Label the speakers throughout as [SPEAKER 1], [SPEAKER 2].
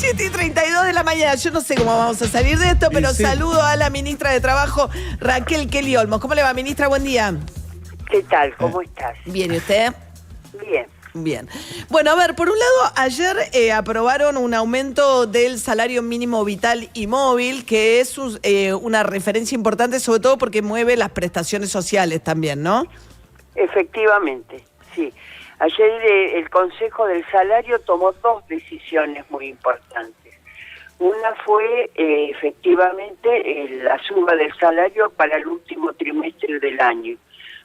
[SPEAKER 1] 7:32 de la mañana. Yo no sé cómo vamos a salir de esto, pero
[SPEAKER 2] Sí.
[SPEAKER 1] saludo a la ministra de Trabajo, Raquel Kelly Olmos. ¿Cómo le va, ministra? Buen día.
[SPEAKER 3] ¿Qué tal? ¿Cómo estás?
[SPEAKER 1] Bien, ¿y usted?
[SPEAKER 3] Bien.
[SPEAKER 1] Bien. Bueno, a ver, por un lado, ayer aprobaron un aumento del salario mínimo vital y móvil, que es una referencia importante, sobre todo porque mueve las prestaciones sociales también, ¿no?
[SPEAKER 3] Efectivamente, sí. Ayer el Consejo del Salario tomó dos decisiones muy importantes. Una fue efectivamente la suba del salario para el último trimestre del año.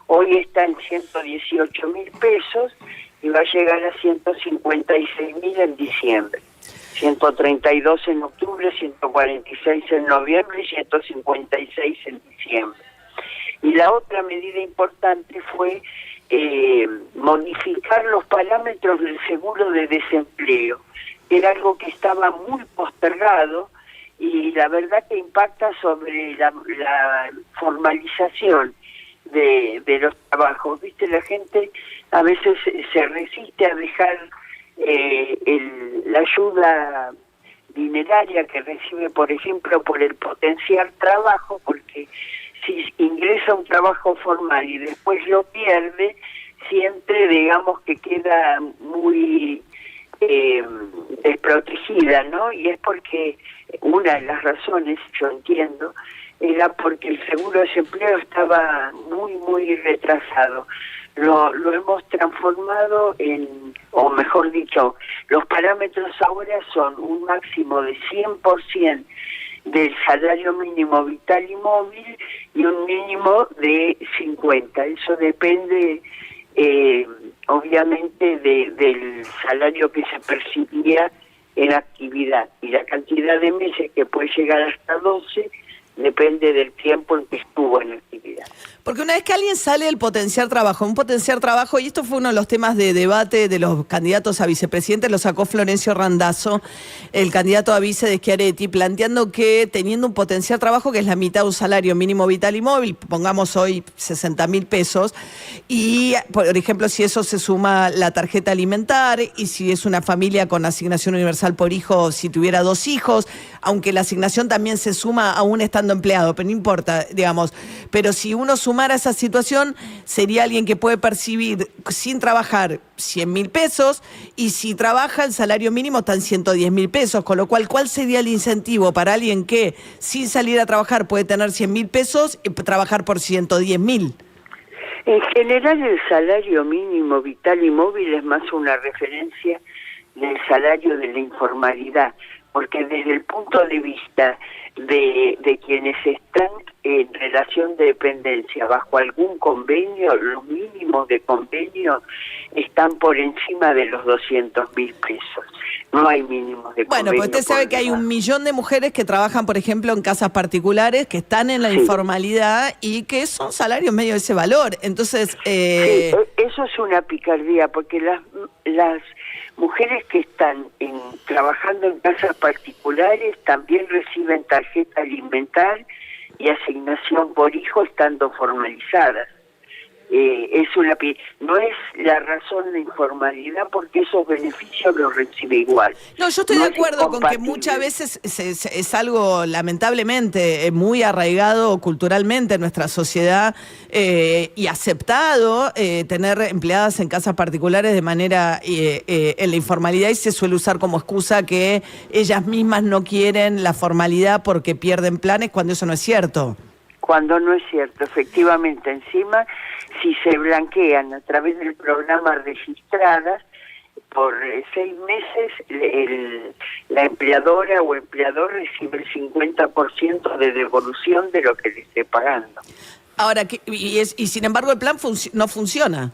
[SPEAKER 3] Hoy está en 118.000 pesos y va a llegar a 156.000 en diciembre. 132 en octubre, 146 en noviembre y 156 en diciembre. Y la otra medida importante fue modificar los parámetros del seguro de desempleo, que era algo que estaba muy postergado y la verdad que impacta sobre la formalización de los trabajos. Viste, la gente a veces se resiste a dejar la ayuda dineraria que recibe, por ejemplo, por el potenciar trabajo, porque si ingresa a un trabajo formal y después lo pierde, siempre digamos que queda muy desprotegida, ¿no? Y es porque una de las razones, yo entiendo, era porque el seguro de desempleo estaba muy retrasado. Lo hemos transformado o mejor dicho, los parámetros ahora son un máximo de 100% del salario mínimo vital y móvil y un mínimo de 50. Eso depende obviamente del salario que se percibía en actividad, y la cantidad de meses, que puede llegar hasta 12, depende del tiempo en que estuvo en actividad.
[SPEAKER 1] Porque una vez que alguien sale del potenciar trabajo, y esto fue uno de los temas de debate de los candidatos a vicepresidente, lo sacó Florencio Randazzo, el candidato a vice de Schiaretti, planteando que teniendo un potenciar trabajo que es la mitad de un salario mínimo vital y móvil, pongamos hoy 60.000 pesos, y por ejemplo si eso se suma la tarjeta alimentar, y si es una familia con asignación universal por hijo, si tuviera 2 hijos, aunque la asignación también se suma aún estando empleado, pero no importa, digamos, pero si uno sumara esa situación, sería alguien que puede percibir sin trabajar 100.000 pesos, y si trabaja el salario mínimo está en 110.000 pesos, con lo cual, ¿cuál sería el incentivo para alguien que sin salir a trabajar puede tener 100.000 pesos y trabajar por 110.000?
[SPEAKER 3] En general el salario mínimo vital y móvil es más una referencia del salario de la informalidad, porque desde el punto de vista de quienes están en relación de dependencia bajo algún convenio, los mínimos de convenio están por encima de los 200.000 pesos. No hay mínimos de convenio.
[SPEAKER 1] Bueno, pues usted sabe que hay 1 millón de mujeres que trabajan, por ejemplo, en casas particulares, que están en la informalidad y que son salarios medio de ese valor. Entonces,
[SPEAKER 3] sí, eso es una picardía, porque las mujeres que están trabajando en casas particulares también reciben tarjeta alimentar y asignación por hijo estando formalizadas. No es la razón de informalidad, porque esos beneficios los recibe igual.
[SPEAKER 1] No, yo estoy de acuerdo con que muchas veces es algo lamentablemente muy arraigado culturalmente en nuestra sociedad y aceptado tener empleadas en casas particulares de manera en la informalidad, y se suele usar como excusa que ellas mismas no quieren la formalidad porque pierden planes, cuando eso no es cierto.
[SPEAKER 3] Cuando no es cierto, efectivamente. Encima, si se blanquean a través del programa registradas, por 6 meses la empleadora o empleador recibe el 50% de devolución de lo que le esté pagando.
[SPEAKER 1] Ahora, y sin embargo el plan no funciona.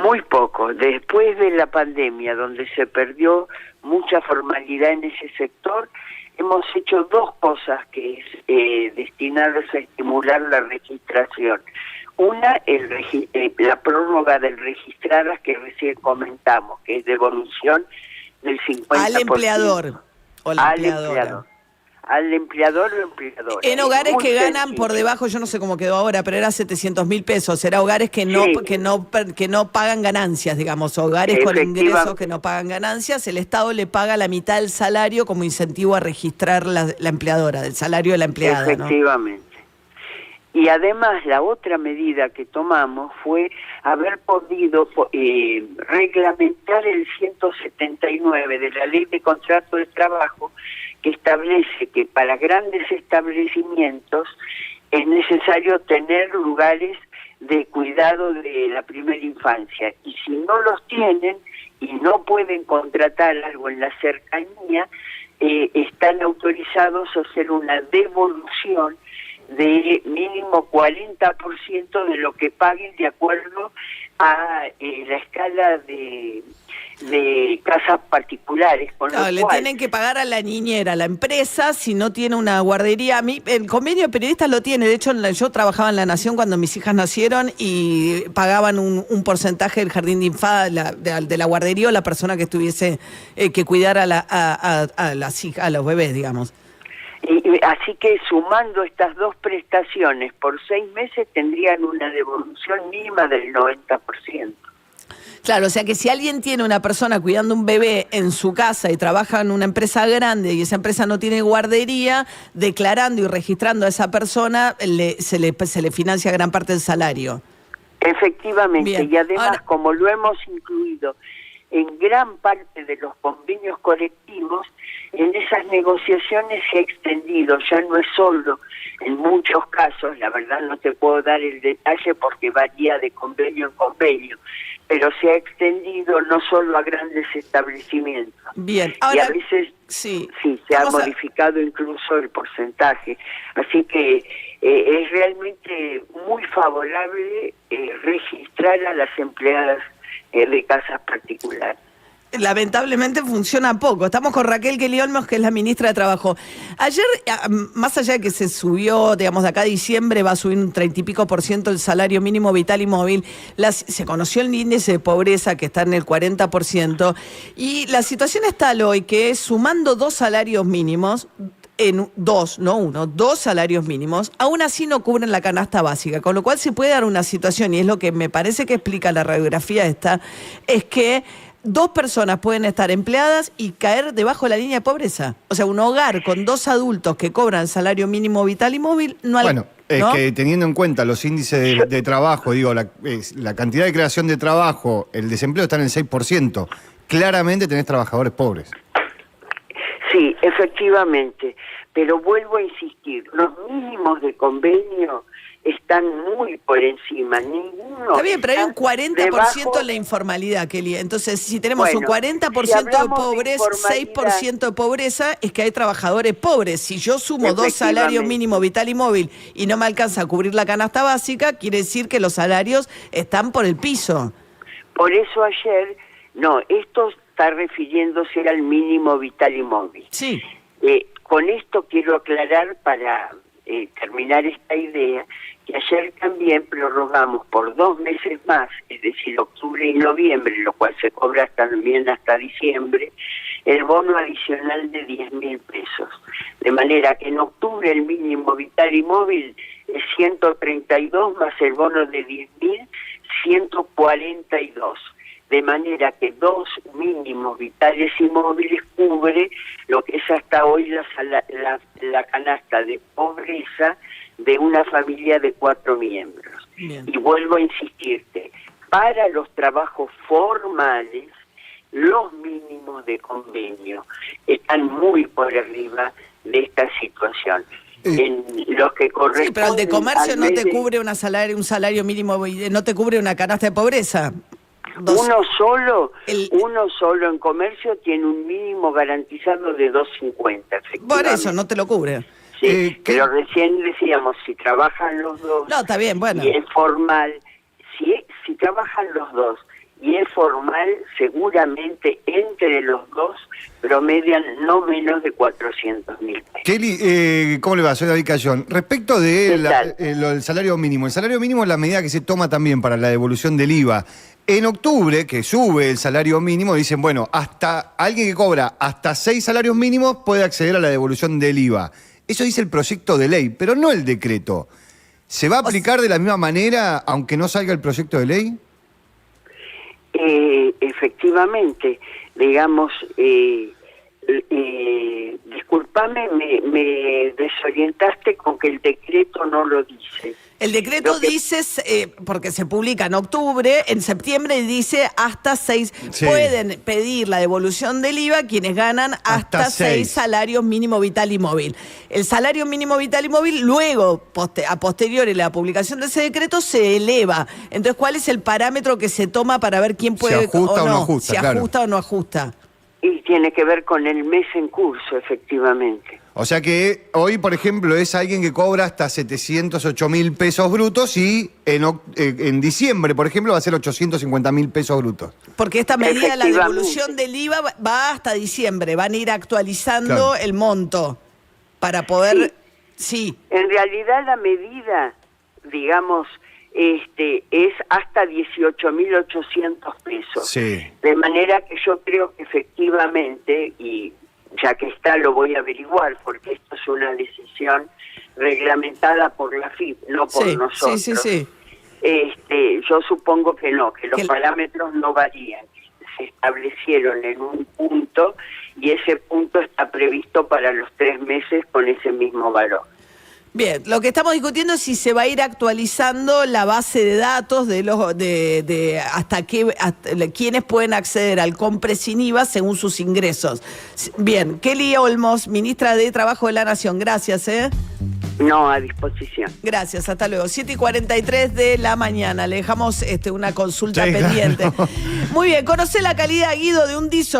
[SPEAKER 3] Muy poco. Después de la pandemia, donde se perdió mucha formalidad en ese sector, hemos hecho 2 cosas que es destinadas a estimular la registración. Una, la prórroga del registradas que recién comentamos, que es devolución del 50%.
[SPEAKER 1] Al empleador o la empleadora.
[SPEAKER 3] al empleador o empleadora.
[SPEAKER 1] En
[SPEAKER 3] Es
[SPEAKER 1] hogares
[SPEAKER 3] muy
[SPEAKER 1] que ganan
[SPEAKER 3] sencillo.
[SPEAKER 1] por debajo, yo no sé cómo quedó ahora, pero era 700.000 pesos. Era hogares que no,
[SPEAKER 3] Sí.
[SPEAKER 1] que no pagan ganancias, digamos, hogares con ingresos que no pagan ganancias. El Estado le paga la mitad del salario como incentivo a registrar la empleadora, del salario de la empleada, ¿no?
[SPEAKER 3] Efectivamente. Y además la otra medida que tomamos fue haber podido reglamentar el 179 de la Ley de Contrato de Trabajo, que establece que para grandes establecimientos es necesario tener lugares de cuidado de la primera infancia. Y si no los tienen y no pueden contratar algo en la cercanía, están autorizados a hacer una devolución de mínimo 40% de lo que paguen de acuerdo a la escala de casas particulares. Con
[SPEAKER 1] Claro,
[SPEAKER 3] lo
[SPEAKER 1] le
[SPEAKER 3] cual,
[SPEAKER 1] tienen que pagar a la niñera, a la empresa, si no tiene una guardería. A mí, el convenio de periodistas lo tiene. De hecho, yo trabajaba en La Nación cuando mis hijas nacieron y pagaban un porcentaje del jardín de infancia, de la guardería o la persona que estuviese, que cuidara a los bebés, digamos.
[SPEAKER 3] Así que sumando estas dos prestaciones por 6 meses tendrían una devolución mínima del 90%.
[SPEAKER 1] Claro, o sea que si alguien tiene una persona cuidando un bebé en su casa y trabaja en una empresa grande y esa empresa no tiene guardería, declarando y registrando a esa persona, se le financia gran parte del salario.
[SPEAKER 3] Efectivamente,
[SPEAKER 1] Bien.
[SPEAKER 3] y además
[SPEAKER 1] Ahora,
[SPEAKER 3] como lo hemos incluido en gran parte de los convenios colectivos, en esas negociaciones se ha extendido, ya no es solo en muchos casos, la verdad no te puedo dar el detalle porque varía de convenio en convenio, pero se ha extendido no solo a grandes establecimientos.
[SPEAKER 1] bien,
[SPEAKER 3] Y
[SPEAKER 1] ahora
[SPEAKER 3] a veces
[SPEAKER 1] sí,
[SPEAKER 3] se ha
[SPEAKER 1] vamos a-
[SPEAKER 3] modificado incluso el porcentaje. Así que es realmente muy favorable registrar a las empleadas de casas particulares.
[SPEAKER 1] Lamentablemente funciona poco. Estamos con Raquel Kelly Olmos, que es la ministra de Trabajo. Ayer, más allá de que se subió, digamos, de acá a diciembre va a subir un 30 y pico % el salario mínimo vital y móvil, se conoció el índice de pobreza que está en el 40%, y la situación es tal hoy que sumando 2 salarios mínimos, en 2, no 1, 2 salarios mínimos, aún así no cubren la canasta básica, con lo cual se puede dar una situación, y es lo que me parece que explica la radiografía esta, es que 2 personas pueden estar empleadas y caer debajo de la línea de pobreza. O sea, un hogar con 2 adultos que cobran salario mínimo vital y móvil no
[SPEAKER 2] Bueno, es
[SPEAKER 1] ¿no?
[SPEAKER 2] que teniendo en cuenta los índices de trabajo, digo, la cantidad de creación de trabajo, el desempleo está en el 6%. Claramente tenés trabajadores pobres.
[SPEAKER 3] Sí, efectivamente, pero vuelvo a insistir, los mínimos de convenio están muy por encima, ninguno.
[SPEAKER 1] Está bien, pero hay un
[SPEAKER 3] está
[SPEAKER 1] 40%
[SPEAKER 3] debajo.
[SPEAKER 1] en la informalidad, Kelly. Entonces, si tenemos un
[SPEAKER 3] Bueno,
[SPEAKER 1] 40%
[SPEAKER 3] si
[SPEAKER 1] de
[SPEAKER 3] hablamos de
[SPEAKER 1] pobres,
[SPEAKER 3] informalidad,
[SPEAKER 1] 6% de pobreza, es que hay trabajadores pobres. Si yo sumo 2 salarios
[SPEAKER 3] Efectivamente.
[SPEAKER 1] mínimo vital y móvil y no me alcanza a cubrir la canasta básica, quiere decir que los salarios están por el piso.
[SPEAKER 3] Por eso ayer, esto está refiriéndose al mínimo vital y móvil.
[SPEAKER 1] Sí.
[SPEAKER 3] Con esto quiero aclarar para terminar esta idea, que ayer también prorrogamos por 2 meses más, es decir, octubre y noviembre, lo cual se cobra también hasta diciembre, el bono adicional de 10.000 pesos. De manera que en octubre el mínimo vital y móvil es 132 más el bono de 10.000, 142. De manera que 2 mínimos vitales y móviles cubre lo que es hasta hoy la canasta de pobreza de una familia de 4 miembros.
[SPEAKER 1] Bien.
[SPEAKER 3] Y vuelvo a insistirte, para los trabajos formales, los mínimos de convenio están muy por arriba de esta situación. En los que corresponden
[SPEAKER 1] Sí, pero el de comercio
[SPEAKER 3] al
[SPEAKER 1] no
[SPEAKER 3] mes
[SPEAKER 1] te cubre un salario mínimo, no te cubre una canasta de pobreza.
[SPEAKER 3] Uno solo en comercio tiene un mínimo garantizado de 2.50, efectivamente.
[SPEAKER 1] Por eso no te lo cubre.
[SPEAKER 3] Sí, pero recién decíamos, si trabajan los dos...
[SPEAKER 1] No, está bien, bueno.
[SPEAKER 3] Y es formal, si trabajan los dos y es formal, seguramente entre los dos promedian no menos de 400.000 pesos.
[SPEAKER 2] Kelly, ¿cómo le va? Soy David Cayón. Respecto de lo del salario mínimo, el salario mínimo es la medida que se toma también para la devolución del IVA. En octubre, que sube el salario mínimo, dicen, bueno, hasta alguien que cobra hasta 6 salarios mínimos puede acceder a la devolución del IVA. Eso dice el proyecto de ley, pero no el decreto. ¿Se va a aplicar de la misma manera aunque no salga el proyecto de ley?
[SPEAKER 3] Efectivamente, digamos, discúlpame, me desorientaste con que el decreto no lo dice.
[SPEAKER 1] El decreto dice, porque se publica en octubre, en septiembre dice hasta 6,
[SPEAKER 2] sí.
[SPEAKER 1] Pueden pedir la devolución del IVA quienes ganan hasta 6 salarios mínimo vital y móvil. El salario mínimo vital y móvil luego, a posteriori la publicación de ese decreto, se eleva. Entonces, ¿cuál es el parámetro que se toma para ver quién puede
[SPEAKER 2] ajusta o no ajusta,
[SPEAKER 1] si
[SPEAKER 2] claro.
[SPEAKER 1] ajusta o no ajusta?
[SPEAKER 3] Y tiene que ver con el mes en curso, efectivamente.
[SPEAKER 2] O sea que hoy, por ejemplo, es alguien que cobra hasta 708.000 pesos brutos y en diciembre, por ejemplo, va a ser 850.000 pesos brutos.
[SPEAKER 1] Porque esta medida, la devolución del IVA, va hasta diciembre. Van a ir actualizando el monto para poder... Sí.
[SPEAKER 3] En realidad la medida, digamos, es hasta 18.800 pesos.
[SPEAKER 2] Sí.
[SPEAKER 3] De manera que yo creo que efectivamente, y ya que está lo voy a averiguar, porque esto es una decisión reglamentada por la FIP, no por nosotros.
[SPEAKER 1] Sí.
[SPEAKER 3] Yo supongo que no, que los parámetros no varían, se establecieron en un punto y ese punto está previsto para los 3 meses con ese mismo valor.
[SPEAKER 1] Bien, lo que estamos discutiendo es si se va a ir actualizando la base de datos de hasta quiénes pueden acceder al compre sin IVA según sus ingresos. Bien, Kelly Olmos, ministra de Trabajo de la Nación, gracias.
[SPEAKER 3] No, a disposición.
[SPEAKER 1] Gracias, hasta luego. 7:43 de la mañana, le dejamos una consulta pendiente.
[SPEAKER 2] Claro.
[SPEAKER 1] Muy bien, conoce la calidad, Guido, de un diso